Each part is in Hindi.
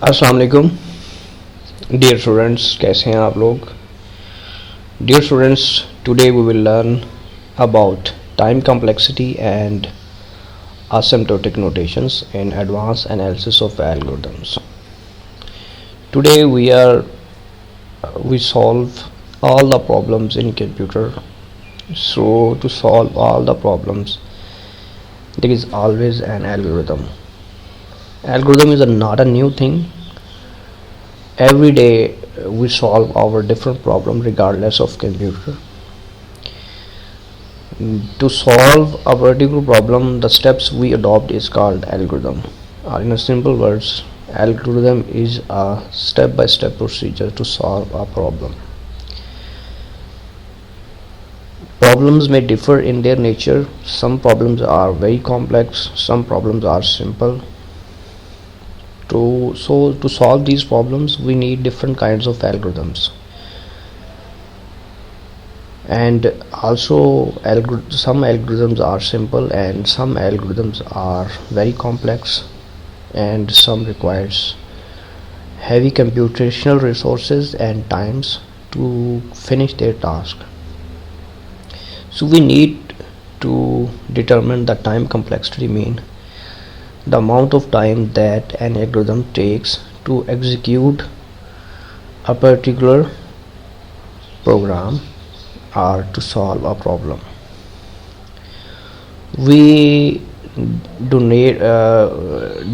अस्सलाम वालेकुम डियर स्टूडेंट्स, कैसे हैं आप लोग। Dear students, today we will learn about time complexity and asymptotic notations in advanced analysis of algorithms. Today we solve all the problems in computer. So to solve all the problems there is always an algorithm. Algorithm is not a new thing. Every day we solve our different problem regardless of computer. To solve a particular problem, the steps we adopt is called algorithm. Or in a simple words, algorithm is a step-by-step procedure to solve a problem. Problems may differ in their nature. Some problems are very complex, some problems are simple. To solve these problems we need different kinds of algorithms, and also some algorithms are simple and some algorithms are very complex, and some requires heavy computational resources and times to finish their task. So we need to determine the time complexity mean the amount of time that an algorithm takes to execute a particular program or to solve a problem. We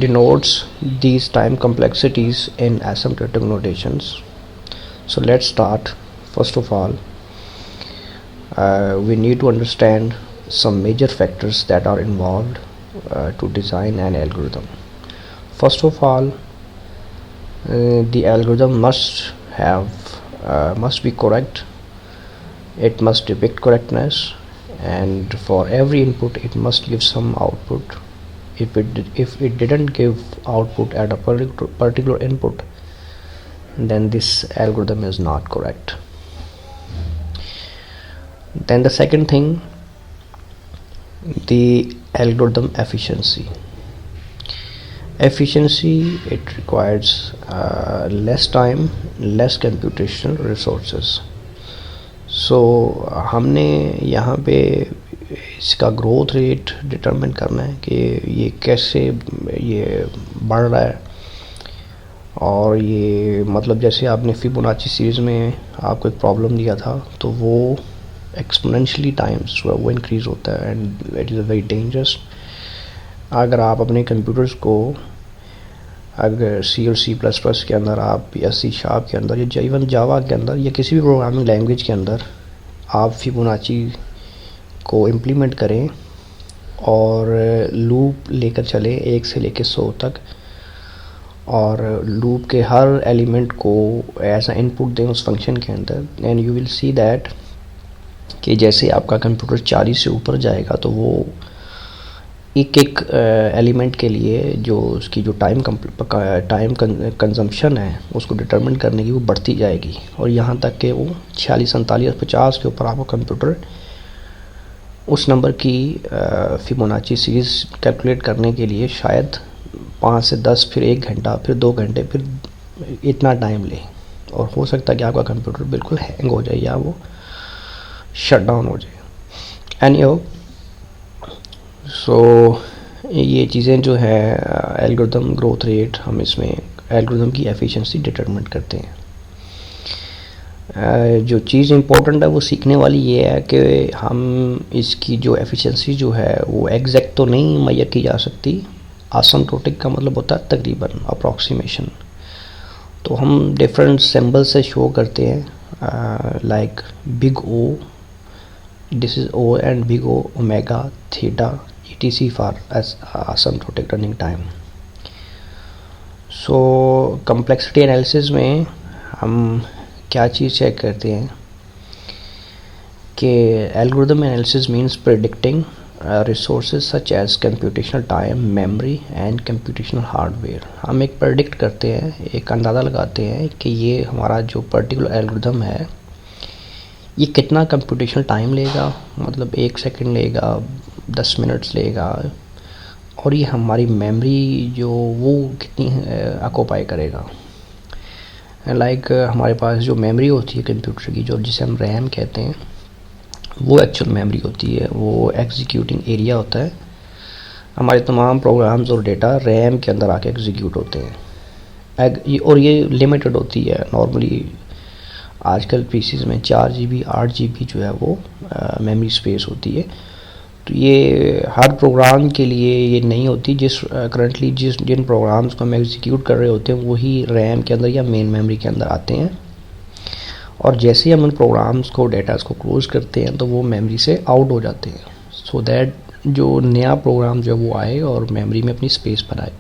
denotes these time complexities in asymptotic notations. So let's start. First of all, we need to understand some major factors that are involved to design an algorithm. First of all, the algorithm must be correct. It must depict correctness, and for every input it must give some output. If it didn't give output at a particular input, then this algorithm is not correct. Then the second thing, the algorithm efficiency. It requires less time, less computational resources. So हमने यहाँ पे इसका ग्रोथ रेट डिटरमिन करना है कि ये कैसे ये बढ़ रहा है, और ये मतलब जैसे आपने फिबोनाची सीरीज़ में आपको एक प्रॉब्लम दिया था तो वो एक्सपोनेंशियली टाइम्स वो इंक्रीज़ होता है, and it is very dangerous. अगर आप अपने कंप्यूटर्स को अगर सी और सी प्लस प्लस के अंदर आप या सी शार्प के अंदर या इवन जावा के अंदर या किसी भी प्रोग्रामिंग लैंग्वेज के अंदर आप फिबोनाची को इम्प्लीमेंट करें और लूप लेकर चले 1 से लेकर 100 तक, और लूप के हर एलिमेंट को ऐसा इनपुट दें उस फंक्शन के अंदर, and you will see that कि जैसे आपका कंप्यूटर 40 से ऊपर जाएगा तो वो एक एलिमेंट के लिए जो उसकी जो टाइम कंजम्पशन है उसको डिटरमिन करने की वो बढ़ती जाएगी, और यहाँ तक कि वो 46, 47, 50 के ऊपर आपको कंप्यूटर उस नंबर की फिबोनाची सीरीज़ कैलकुलेट करने के लिए शायद 5 से 10, फिर 1 घंटा, फिर 2 घंटे, फिर इतना टाइम ले, और हो सकता है कि आपका कंप्यूटर बिल्कुल हैंग हो जाए या वो शट डाउन हो जाए. एनीहो, सो ये चीज़ें जो है एल्गोरिथम ग्रोथ रेट, हम इसमें एल्गोरिथम की एफिशिएंसी डिटरमिन करते हैं. जो चीज़ इम्पोर्टेंट है वो सीखने वाली ये है कि हम इसकी जो एफिशिएंसी जो है वो एग्जैक्ट तो नहीं मेजर की जा सकती. आसिम्प्टोटिक का मतलब होता है तकरीबन, अप्रॉक्सीमेशन. तो हम डिफरेंट सिंबल से शो करते हैं, like big O, this is O, and big O, omega, theta, etc for as asymptotic running time. So complexity analysis में हम क्या चीज़ चेक करते हैं कि algorithm analysis means predicting resources such as computational time, memory and computational hardware. हम एक predict करते हैं, एक अंदाज़ा लगाते हैं कि ये हमारा जो particular algorithm है ये कितना कंप्यूटेशनल टाइम लेगा, मतलब 1 सेकंड लेगा, 10 मिनट्स लेगा, और ये हमारी मेमोरी जो वो कितनी ऑक्यूपाई करेगा। लाइक हमारे पास जो मेमोरी होती है कंप्यूटर की, जो जिसे हम रैम कहते हैं, वो एक्चुअल मेमोरी होती है, वो एग्जीक्यूटिंग एरिया होता है। हमारे तमाम प्रोग्राम्स और डेटा रैम के अंदर आके एग्जीक्यूट होते हैं और ये लिमिटेड होती है। नॉर्मली आजकल पीसीज में 4 GB 8 GB जो है वो मेमोरी स्पेस होती है। तो ये हर प्रोग्राम के लिए ये नहीं होती। करंटली जिन प्रोग्राम्स को हम एग्जीक्यूट कर रहे होते हैं वही रैम के अंदर या मेन मेमोरी के अंदर आते हैं, और जैसे ही हम उन प्रोग्राम्स को डेटास को क्लोज करते हैं तो वो मेमोरी से आउट हो जाते हैं, सो दैट जो नया प्रोग्राम जो वो आए और मेमोरी में अपनी स्पेस बनाए।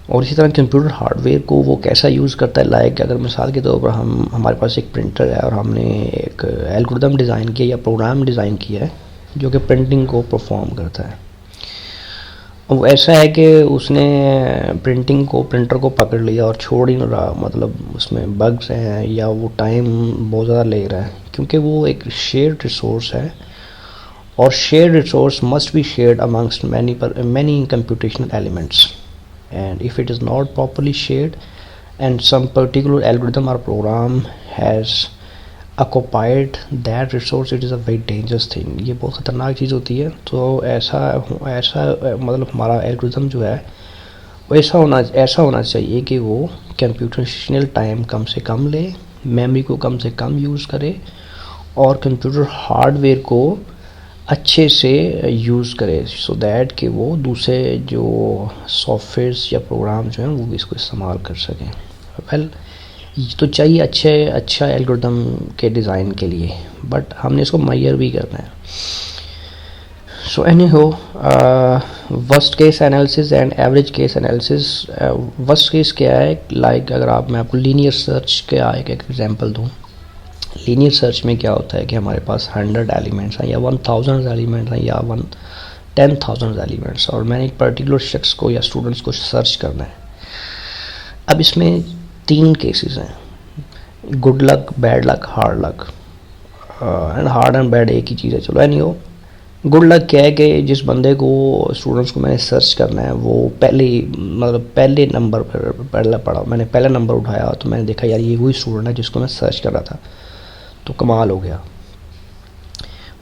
और इसी तरह कंप्यूटर हार्डवेयर को वो कैसा यूज़ करता है, लाइक अगर मिसाल के तौर पर हमारे पास एक प्रिंटर है और हमने एक एल्गोरिथम डिज़ाइन किया या प्रोग्राम डिज़ाइन किया है जो कि प्रिंटिंग को परफॉर्म करता है। वो ऐसा है कि उसने प्रिंटर को पकड़ लिया और छोड़ ही नहीं रहा, मतलब उसमें बग्स हैं या वो टाइम बहुत ज़्यादा ले रहा है, क्योंकि वो एक शेयर्ड रिसोर्स है और shared resource must be shared amongst many computational elements, and if it is not properly shared and some particular algorithm or program has occupied that resource, it is a very dangerous thing। ये बहुत ख़तरनाक चीज़ होती है। तो ऐसा मतलब हमारा एल्गोरिथम जो है वो ऐसा होना चाहिए कि वो कंप्यूटेशनल टाइम कम से कम ले, मेमोरी को कम से कम यूज़ करे और कंप्यूटर हार्डवेयर को अच्छे से यूज़ करे, सो दैट कि वो दूसरे जो सॉफ्टवेयर्स या प्रोग्राम जो हैं वो भी इसको इस्तेमाल कर सकें। वेल तो चाहिए अच्छा एल्गोरिथम के डिज़ाइन के लिए, बट हमने इसको मेजर भी करना है। So anyhow, worst case analysis and average case analysis. Worst case क्या है, लाइक अगर मैं आपको लीनियर सर्च का एक एग्जांपल दूँ। लीनियर सर्च में क्या होता है कि हमारे पास 100 एलिमेंट्स हैं या 1000 एलिमेंट्स हैं या 10,000 एलिमेंट्स, और मैंने एक पर्टिकुलर शख्स को या स्टूडेंट्स को सर्च करना है। अब इसमें 3 केसेस हैं, good luck, bad luck, hard luck. And hard and bad एक ही चीज़ है, चलो एनी हो। गुड लक क्या है कि जिस बंदे को स्टूडेंट्स को मैंने सर्च करना है वो पहले नंबर पर मैंने पहला नंबर उठाया तो मैंने देखा यार ये वही स्टूडेंट है जिसको मैं सर्च कर रहा था, तो कमाल हो गया।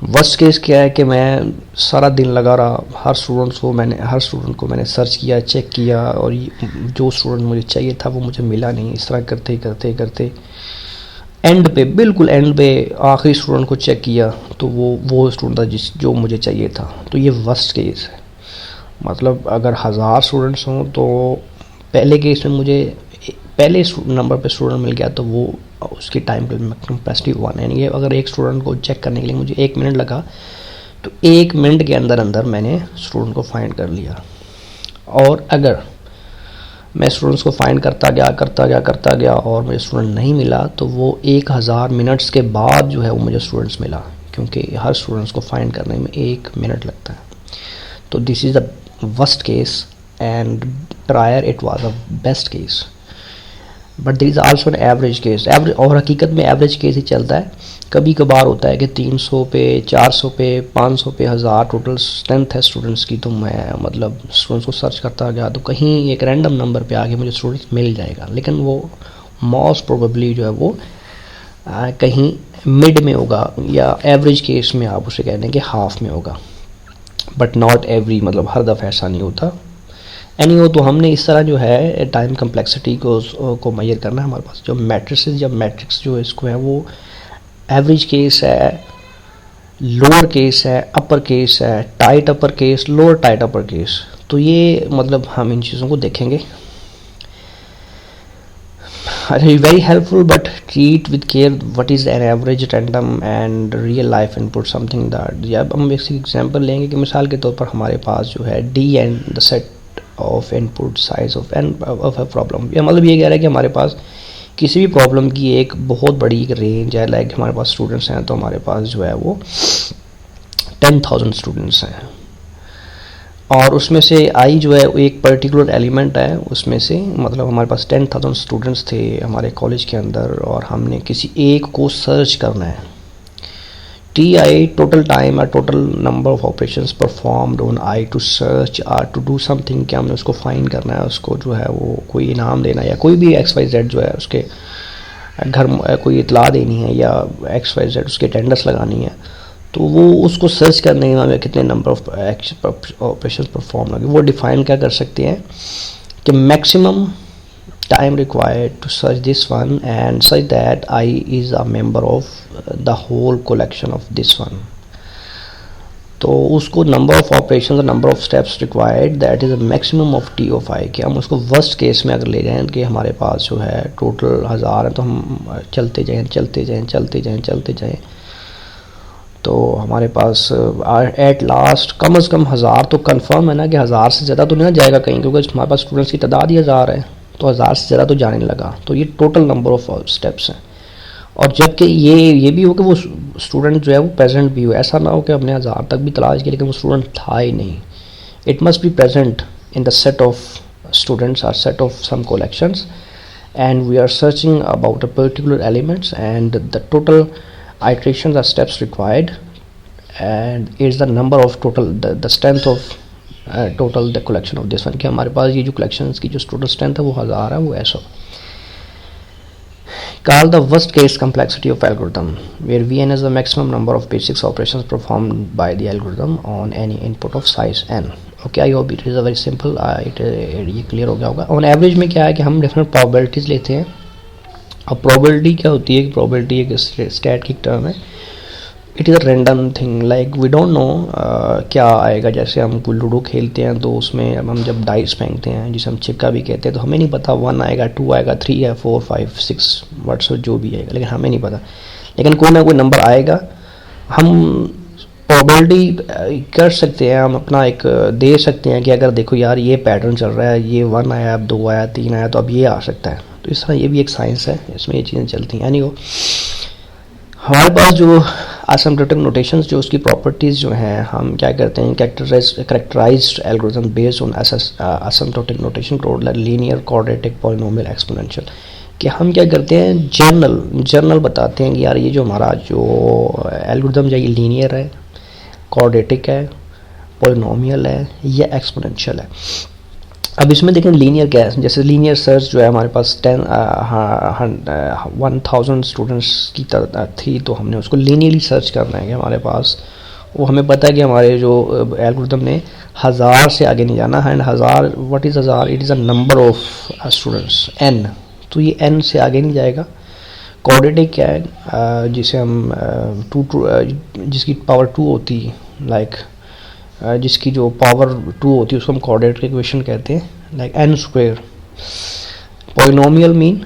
वर्स्ट केस क्या है कि मैं सारा दिन लगा रहा, हर स्टूडेंट को मैंने सर्च किया, चेक किया, और जो स्टूडेंट मुझे चाहिए था वो मुझे मिला नहीं। इस तरह करते करते करते बिल्कुल एंड पे आखिरी स्टूडेंट को चेक किया तो वो स्टूडेंट था जो मुझे चाहिए था। तो ये वर्स्ट केस है। मतलब अगर 1000 स्टूडेंट्स हों तो पहले केस में मुझे पहले नंबर पे स्टूडेंट मिल गया तो वो उसकी टाइम कैपेसिटी 1 है। यानी अगर एक स्टूडेंट को चेक करने के लिए मुझे 1 मिनट लगा तो 1 मिनट के अंदर मैंने स्टूडेंट को फाइंड कर लिया। और अगर मैं स्टूडेंट्स को फाइंड करता गया और मुझे स्टूडेंट नहीं मिला तो वो 1000 मिनट्स के बाद जो है वो मुझे स्टूडेंट्स मिला, क्योंकि हर स्टूडेंट्स को फाइंड करने में 1 मिनट लगता है। तो this is the worst case and prior it was a best case, but there is also an average case. और हकीकत में एवरेज केस ही चलता है। कभी कभार होता है कि 300 पे, 400 पे, 500 पे, 1000 टोटल स्ट्रेंथ है स्टूडेंट्स की, तो मैं मतलब स्टूडेंट्स को सर्च करता गया तो कहीं एक रैंडम नंबर पे आके मुझे स्टूडेंट्स मिल जाएगा, लेकिन वो मोस्ट प्रोबेबली जो है वो कहीं मिड में होगा या एवरेज केस में आप उसे कह दें कि हाफ में होगा, बट नॉट एवरी, मतलब हर दफ़ा ऐसा नहीं होता। एनीवे तो हमने इस तरह जो है टाइम कम्प्लेक्सिटी को मेजर करना है। हमारे पास जो मैट्रिक्स जो इसको है वो एवरेज केस है, लोअर केस है, अपर केस है, tight upper case, lower tight upper case. तो ये मतलब हम इन चीज़ों को देखेंगे। Very helpful but treat with care what is an average random and real life input something that. या हम बेसिक एग्जांपल लेंगे कि मिसाल के तौर पर हमारे पास जो है D and the set of input size of a problem. या मतलब ये कह रहा है कि हमारे पास किसी भी प्रॉब्लम की एक बहुत बड़ी एक रेंज है। लाइक हमारे पास स्टूडेंट्स हैं तो हमारे पास जो है वो 10,000 स्टूडेंट्स हैं, और उसमें से आई जो है एक पर्टिकुलर एलिमेंट है उसमें से, मतलब हमारे पास 10,000 स्टूडेंट्स थे हमारे कॉलेज के अंदर और हमने किसी एक को सर्च करना है। TI total time or total number of operations performed on I to search or to do something, क्या हमने उसको फाइंड करना है, उसको जो है वो कोई इनाम देना है, या कोई भी XYZ जो है उसके घर कोई इतला देनी है, या XYZ उसके अटेंडेंस लगानी है, तो वो उसको सर्च करने में कितने नंबर ऑफ ऑपरेशन परफॉर्म होंगे, वो डिफाइन क्या कर सकते हैं कि maximum time required to search this one and such that I is a member of the whole collection of this one. तो उसको number of operations और number of steps required that is a maximum of T of I, कि हम उसको worst case में अगर ले जाएं कि हमारे पास जो है टोटल 1000 है, तो हम चलते जाएं तो हमारे पास एट लास्ट कम से कम 1000 तो कंफर्म है ना कि 1000 से ज़्यादा तो नहीं जाएगा कहीं, क्योंकि हमारे पास स्टूडेंट्स की तादाद ही 1000 है, तो 1000 से ज़्यादा तो जाने लगा, तो ये टोटल नंबर ऑफ स्टेप्स हैं। और जबकि ये भी हो कि वो स्टूडेंट जो है वो प्रेजेंट भी हो, ऐसा ना हो कि हमने 1000 तक भी तलाश किया लेकिन वो स्टूडेंट था ही नहीं। It must be present in the set of students are set of some collections and we are searching about a particular elements and the total iterations or steps required and is the number of total the strength of total the collection of this one, कि हमारे पास ये जो collections की जो total strength है वो 1000 है, वो ऐसा। Call the worst case complexity of algorithm where Vn is the maximum number of basic operations performed by the algorithm on any input of size n. Okay, I hope it is a very simple ये clear हो गया होगा। On average में क्या है कि हम different probabilities लेते हैं। अब प्रोबेबिलिटी क्या होती है कि प्रोबेबिलिटी एक स्टैट की टर्म है, it is a random thing, like we don't know क्या आएगा। जैसे हम कोई लूडो खेलते हैं तो उसमें हम जब डाइस फेंकते हैं जिसे हम चिक्का भी कहते हैं, तो हमें नहीं पता 1 आएगा, 2 आएगा, 3 है, 4, 5, 6 वर्ड्स जो भी आएगा, लेकिन हमें नहीं पता, लेकिन कोई ना कोई नंबर आएगा। हम प्रोबेबिलिटी कर सकते हैं, हम अपना एक दे सकते हैं कि अगर देखो यार ये पैटर्न चल रहा है, ये 1 आया, अब 2 आया, 3 आया, तो अब ये आ सकता है। तो इस तरह ये भी एक साइंस है, इसमें ये चीज़ें चलती हैं। यानी वो हमारे पास जो एसिम्प्टोटिक नोटेशंस जो उसकी प्रॉपर्टीज़ जो हैं, हम क्या करते हैं characterized algorithm based on asymptotic notation called linear, quadratic, polynomial, exponential, कि हम क्या करते हैं जनरल बताते हैं कि यार ये जो हमारा जो एल्गोरिथम है ये लीनियर है, क्वाड्रेटिक है, पॉलिनोमियल है या एक्सपोनेंशियल है। अब इसमें देखें लीनियर क्या है, जैसे लीनियर सर्च जो है हमारे पास 1000 स्टूडेंट्स की थी, तो हमने उसको लीनियरली सर्च करना है कि हमारे पास वो हमें पता है कि हमारे जो एल्गोरिथम ने 1000 से आगे नहीं जाना। And 1000 what is 1000, it is a number of students n, तो ये n से आगे नहीं जाएगा। क्वाड्रेटिक क्या है, जिसे हम जिसकी पावर 2 होती है, लाइक जिसकी जो पावर 2 होती है उसको हम क्वाड्रेटिक इक्वेशन कहते हैं, like n square. Polynomial mean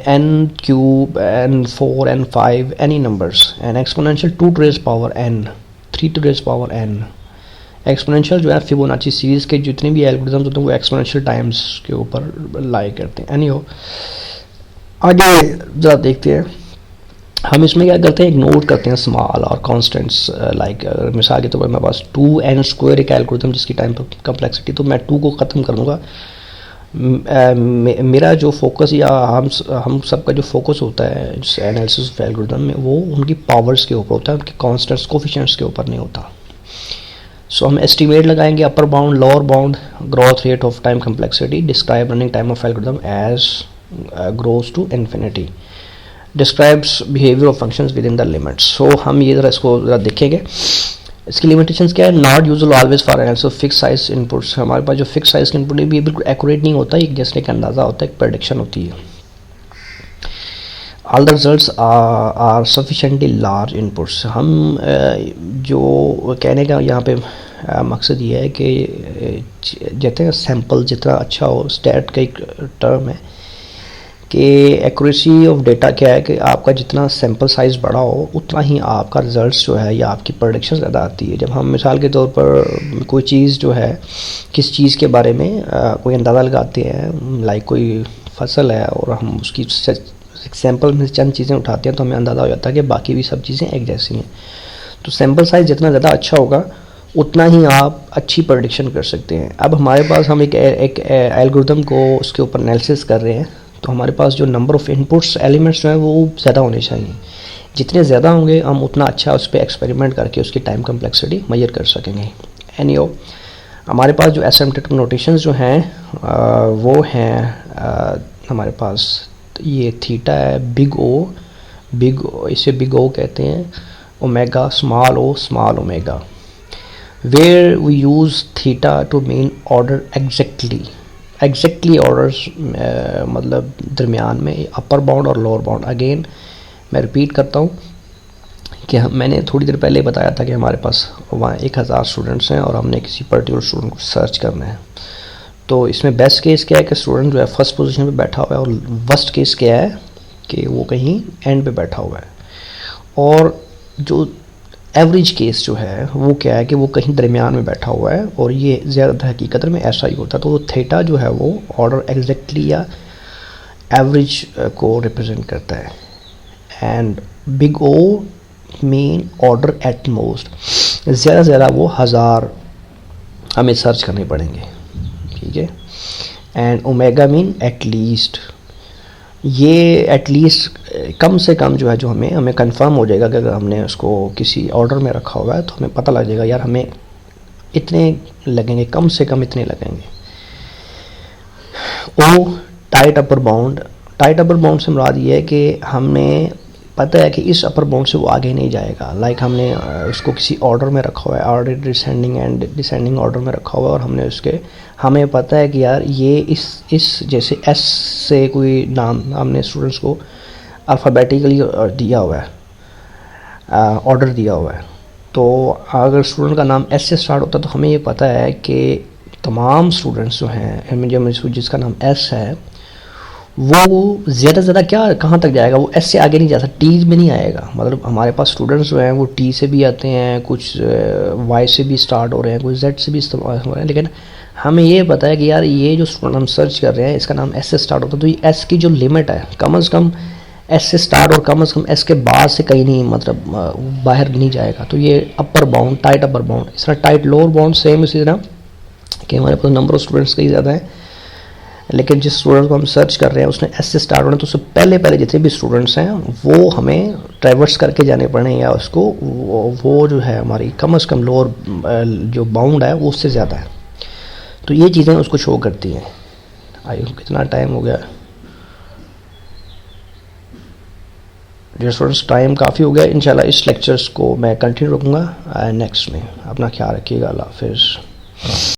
n cube, n4, n5, any numbers. And exponential 2 to raise power n, 3 to raise power n। Exponential जो है फिबोनाची सीरीज के जितने भी एल्गोरिथम्स होते हैं वो एक्सपोनेंशियल टाइम्स के ऊपर लाई करते हैं। एनी हो, आगे ज़रा देखते हैं हम इसमें क्या करते हैं, इग्नोर करते हैं स्मॉल और कॉन्स्टेंट्स। लाइक मिसाल के तौर पर मेरे पास 2n स्क्वायर एक एल्गोरिथम जिसकी टाइम कम्प्लेक्सिटी, तो मैं 2 को ख़त्म कर दूँगा। मेरा जो फोकस या हम सबका जो फोकस होता है एनालिसिस ऑफ एल्गोरिथम में, वो उनकी पावर्स के ऊपर होता है, उनके कॉन्स्टेंट्स कोफिशिएंट्स के ऊपर नहीं होता। सो हम एस्टिमेट लगाएंगे upper bound, lower bound, growth rate of time complexity, describe running time of algorithm as grows to infinity, describes behaviour of functions within the limits. So हम ये इसको ज़रा देखेंगे। इसकी लिमिटेशंस क्या है, not usual always for analysis of fix size inputs. हमारे पास जो फिक्स साइज के इनपुट है ये बिल्कुल एक्यूरेट नहीं होता, एक जैसे एक अंदाज़ा होता है, एक प्रेडिक्शन होती है। All the results are sufficiently large inputs. हम जो कहने का यहाँ पे मकसद ये है कि जितने सैम्पल जितना अच्छा हो, स्टैट का एक टर्म है कि एक्यूरेसी ऑफ डेटा क्या है कि आपका जितना सैम्पल साइज़ बड़ा हो उतना ही आपका रिजल्ट्स जो है या आपकी प्रेडिक्शन ज़्यादा आती है। जब हम मिसाल के तौर पर कोई चीज़ जो है, किस चीज़ के बारे में कोई अंदाज़ा लगाते हैं, लाइक कोई फसल है और हम उसकी सैम्पल में चंद चीज़ें उठाते हैं तो हमें अंदाज़ा हो जाता है कि बाकी भी सब चीज़ें एक जैसी हैं। तो सैम्पल साइज़ जितना ज़्यादा अच्छा होगा उतना ही आप अच्छी प्रेडिक्शन कर सकते हैं। अब हमारे पास हम एक एल्गोरिथम को उसके ऊपर एनालिसिस कर रहे हैं, तो हमारे पास जो नंबर ऑफ़ इनपुट्स एलिमेंट्स जो हैं वो ज़्यादा होने चाहिए। जितने ज़्यादा होंगे हम उतना अच्छा उस पर एक्सपेरिमेंट करके उसकी टाइम कम्प्लेक्सिटी मेजर कर सकेंगे। एनीहो, हमारे पास जो एसिम्पटोटिक नोटेशंस जो हैं वो हैं हमारे पास ये थीटा है, बिग ओ इसे बिग ओ कहते हैं, omega small O small omega, where we use theta to mean order exactly orders, मतलब दरमियान में अपर बाउंड और लोअर बाउंड। अगेन मैं रिपीट करता हूँ कि मैंने थोड़ी देर पहले बताया था कि हमारे पास वहाँ 1000 स्टूडेंट्स हैं और हमने किसी पर्टिकुलर स्टूडेंट को सर्च करना है। तो इसमें बेस्ट केस क्या है कि स्टूडेंट जो है फर्स्ट पोजीशन पे बैठा हुआ है, और वर्स्ट केस क्या है कि वो कहीं एंड पे बैठा हुआ है। और जो एवरेज केस जो है वो क्या है कि वो कहीं दरमियान में बैठा हुआ है, और ये ज़्यादातर हकीकत में ऐसा ही होता है। तो थीटा जो है वो ऑर्डर एग्जैक्टली या एवरेज को रिप्रेजेंट करता है, and big O mean order at most, ज़्यादा से ज़्यादा वो 1000 हमें सर्च करने पड़ेंगे, ठीक है। And omega mean at least, ये एट लीस्ट कम से कम जो है जो हमें कंफर्म हो जाएगा कि अगर हमने उसको किसी ऑर्डर में रखा हुआ है तो हमें पता लग जाएगा यार हमें इतने लगेंगे, कम से कम इतने लगेंगे। ओ टाइट अपर बाउंड से मुराद ये है कि हमें पता है कि इस अपर बाउंड से वो आगे नहीं जाएगा। लाइक हमने उसको किसी ऑर्डर में रखा हुआ है, order descending and descending order में रखा हुआ है, और हमें पता है कि यार ये इस जैसे एस से कोई नाम हमने स्टूडेंट्स को अल्फ़ाबेटिकली दिया हुआ है, ऑर्डर दिया हुआ है। तो अगर स्टूडेंट का नाम एस से स्टार्ट होता है तो हमें ये पता है कि तमाम स्टूडेंट्स जो हैं जिसका नाम एस है वो ज़्यादा से ज़्यादा कहाँ तक जाएगा, वो एस से आगे नहीं जा सकता, टी में नहीं आएगा। मतलब हमारे पास स्टूडेंट्स जो हैं वो टी से भी आते हैं, कुछ वाई से भी स्टार्ट हो रहे हैं, कुछ जेड से भी इस्तेमाल हो रहे हैं, लेकिन हमें ये पता है कि यार ये जो स्टूडेंट हम सर्च कर रहे हैं इसका नाम एस से स्टार्ट होता है, तो ये एस की जो लिमिट है कम से कम एस से स्टार्ट और कम से कम एस के बाद से कहीं नहीं, मतलब बाहर नहीं जाएगा। तो ये upper bound, tight upper bound. इस तरह टाइट लोअर बाउंड सेम इसी तरह कि हमारे पास नंबर ऑफ स्टूडेंट्स कहीं ज़्यादा है, लेकिन जिस स्टूडेंट को हम सर्च कर रहे हैं उसने एस से स्टार्ट होना, तो उससे पहले जितने भी स्टूडेंट्स हैं वो हमें ट्रैवर्स करके जाने पड़े, या उसको वो जो है हमारी कम से कम लोअर जो बाउंड है वो उससे ज़्यादा है। तो ये चीज़ें उसको शो करती हैं। आई होप कितना टाइम हो गया डियर स्टूडेंट्स, टाइम काफ़ी हो गया। इंशाल्लाह इस लेक्चर्स को मैं कंटिन्यू रखूँगा नेक्स्ट में। अपना ख्याल रखिएगा, अल्लाह हाफिज़।